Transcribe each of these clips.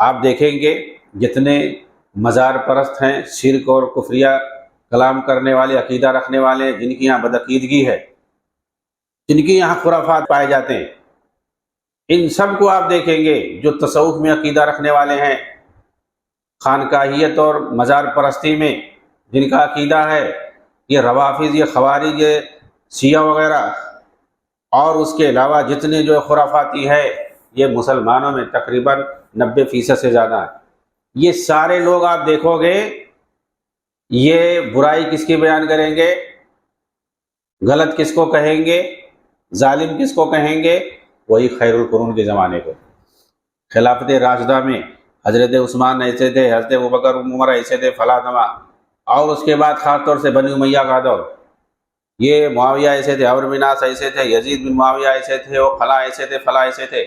آپ دیکھیں گے جتنے مزار پرست ہیں، شرک اور کفریہ کلام کرنے والے، عقیدہ رکھنے والے، جن کی یہاں بدعقیدگی ہے، جن کی یہاں خرافات پائے جاتے ہیں، ان سب کو آپ دیکھیں گے جو تصوف میں عقیدہ رکھنے والے ہیں، خانقاہیت اور مزار پرستی میں جن کا عقیدہ ہے، یہ روافض، یہ خوارج، یہ شیعہ وغیرہ، اور اس کے علاوہ جتنے جو خرافاتی ہے، یہ مسلمانوں میں تقریباً 90% سے زیادہ ہیں۔ یہ سارے لوگ آپ دیکھو گے، یہ برائی کس کی بیان کریں گے، غلط کس کو کہیں گے، ظالم کس کو کہیں گے؟ وہی خیر القرون کے زمانے کو۔ خلافت راشدہ میں حضرت عثمان ایسے تھے، حضرت ابوبکر عمر ایسے تھے، فلاں تمام، اور اس کے بعد خاص طور سے بنی امیہ کا دور، یہ معاویہ ایسے تھے، عمرو بن عاص ایسے تھے، یزید بن معاویہ ایسے تھے، اور فلاں ایسے تھے، فلاں ایسے تھے۔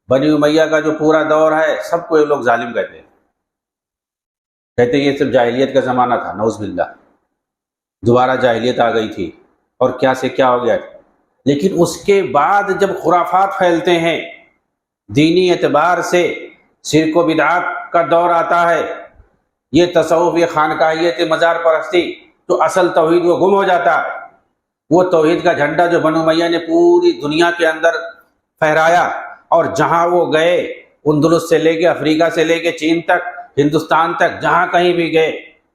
بنی امیہ کا جو پورا دور ہے، سب کو یہ لوگ ظالم کہتے ہیں، کہتے ہیں یہ صرف جاہلیت کا زمانہ تھا، نعوذ باللہ، دوبارہ جاہلیت آ گئی تھی اور کیا سے کیا ہو گیا تھا۔ لیکن اس کے بعد جب خرافات پھیلتے ہیں، دینی اعتبار سے شرک و بدعات کا دور آتا ہے، یہ تصوف، یہ خانقاہیت، مزار پرستی، تو اصل توحید وہ گم ہو جاتا ہے۔ وہ توحید کا جھنڈا جو بنو امیہ نے پوری دنیا کے اندر پھہرایا، اور جہاں وہ گئے، اندلس سے لے کے افریقہ سے لے کے چین تک، ہندوستان تک، جہاں کہیں بھی گئے،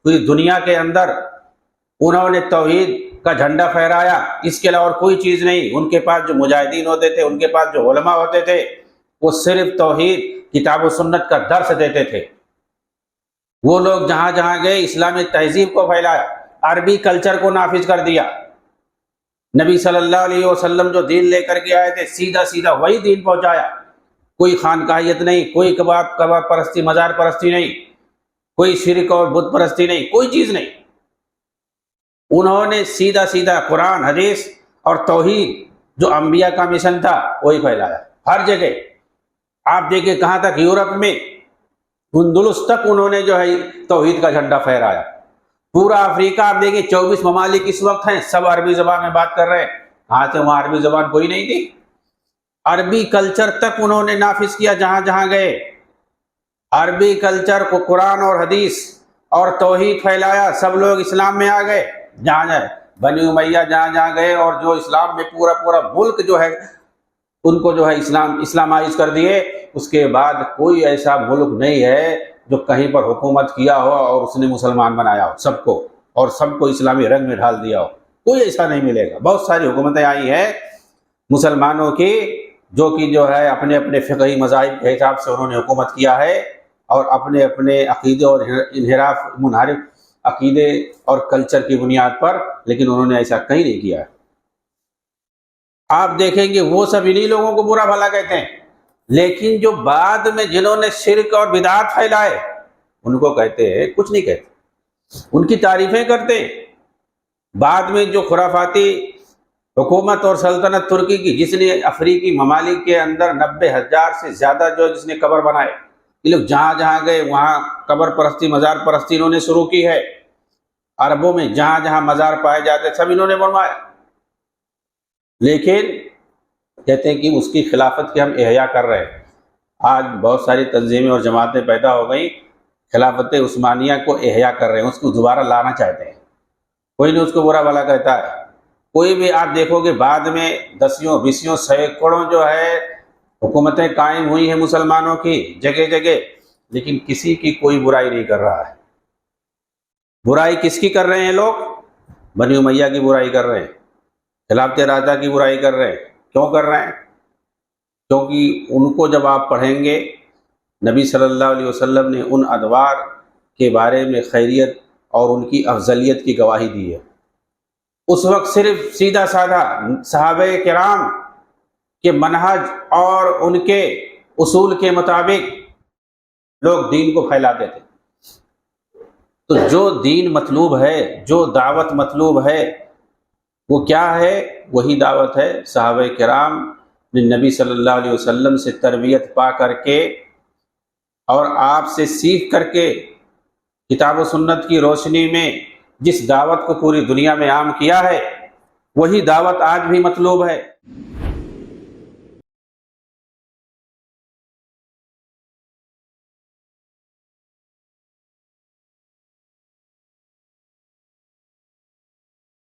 پوری دنیا کے اندر انہوں نے توحید کا جھنڈا پھہرایا۔ اس کے علاوہ اور کوئی چیز نہیں۔ ان کے پاس جو مجاہدین ہوتے تھے، ان کے پاس جو علماء ہوتے تھے، وہ صرف توحید، کتاب و سنت کا درس دیتے تھے۔ وہ لوگ جہاں جہاں گئے، اسلامی تہذیب کو پھیلایا، عربی کلچر کو نافذ کر دیا۔ نبی صلی اللہ علیہ وسلم جو دین لے کر کے آئے تھے، سیدھا سیدھا وہی دین پہنچایا۔ کوئی خانقاہیت نہیں، کوئی کباب پرستی، مزار پرستی نہیں، کوئی شرک اور بت پرستی نہیں، کوئی چیز نہیں۔ انہوں نے سیدھا سیدھا قرآن، حدیث اور توحید، جو انبیاء کا مشن تھا، وہی پھیلایا ہر جگہ۔ آپ دیکھیں کہاں تک، یورپ میں اندلس تک انہوں نے جو ہے توحید کا جھنڈا پھہرایا۔ پورا افریقہ آپ دیکھیں، 24 ممالک اس وقت ہیں، سب عربی زبان میں بات کر رہے ہیں۔ کہاں سے وہاں عربی زبان کوئی نہیں تھی؟ عربی کلچر تک انہوں نے نافذ کیا جہاں جہاں گئے۔ عربی کلچر کو، قرآن اور حدیث اور توحید پھیلایا، سب لوگ اسلام میں آ گئے جہاں جائے۔ بنی امیہ جہاں جہاں گئے، اور جو اسلام میں پورا ملک جو ہے، ان کو جو ہے اسلامائز کر دیے۔ اس کے بعد کوئی ایسا ملک نہیں ہے جو کہیں پر حکومت کیا ہو اور اس نے مسلمان بنایا ہو سب کو، اور سب کو اسلامی رنگ میں ڈھال دیا ہو، کوئی ایسا نہیں ملے گا۔ بہت ساری حکومتیں آئی ہیں مسلمانوں کی، جو ہے اپنے اپنے فقہی مذاہب کے حساب سے انہوں نے حکومت کیا ہے، اور اپنے اپنے عقیدے اور منحرف عقیدے اور کلچر کی بنیاد پر، لیکن انہوں نے ایسا کہیں نہیں کیا ہے۔ آپ دیکھیں گے وہ سب انہی لوگوں کو برا بھلا کہتے ہیں، لیکن جو بعد میں جنہوں نے شرک اور بدعات پھیلائے، ان کو کہتے ہیں، کچھ نہیں کہتے، ان کی تعریفیں کرتے ہیں۔ بعد میں جو خرافاتی حکومت اور سلطنت ترکی کی، جس نے افریقی ممالک کے اندر 90,000 سے زیادہ جس نے قبر بنائے، یہ لوگ جہاں جہاں گئے وہاں قبر پرستی، مزار پرستی انہوں نے شروع کی ہے۔ عربوں میں جہاں جہاں مزار پائے جاتے سب انہوں نے بنوایا، لیکن کہتے ہیں کہ اس کی خلافت کی ہم احیا کر رہے ہیں۔ آج بہت ساری تنظیمیں اور جماعتیں پیدا ہو گئیں، خلافت عثمانیہ کو احیا کر رہے ہیں، اس کو دوبارہ لانا چاہتے ہیں۔ کوئی نہیں اس کو برا بھلا کہتا ہے، کوئی بھی آپ دیکھو گے بعد میں 10 20 سینکڑوں جو ہے حکومتیں قائم ہوئی ہیں مسلمانوں کی جگہ جگہ، لیکن کسی کی کوئی برائی نہیں کر رہا ہے۔ برائی کس کی کر رہے ہیں لوگ؟ بنی امیہ کی برائی کر رہے ہیں، خلافت راشدہ کی برائی کر رہے ہیں۔ کیوں کر رہے ہیں؟ کیونکہ ان کو جب آپ پڑھیں گے، نبی صلی اللہ علیہ وسلم نے ان ادوار کے بارے میں خیریت اور ان کی افضلیت کی گواہی دی ہے۔ اس وقت صرف سیدھا سادہ صحابہ کرام کے منہج اور ان کے اصول کے مطابق لوگ دین کو پھیلاتے تھے۔ تو جو دین مطلوب ہے، جو دعوت مطلوب ہے، وہ کیا ہے؟ وہی دعوت ہے صحابہ کرام نے نبی صلی اللہ علیہ وسلم سے تربیت پا کر کے اور آپ سے سیکھ کر کے کتاب و سنت کی روشنی میں جس دعوت کو پوری دنیا میں عام کیا ہے، وہی دعوت آج بھی مطلوب ہے۔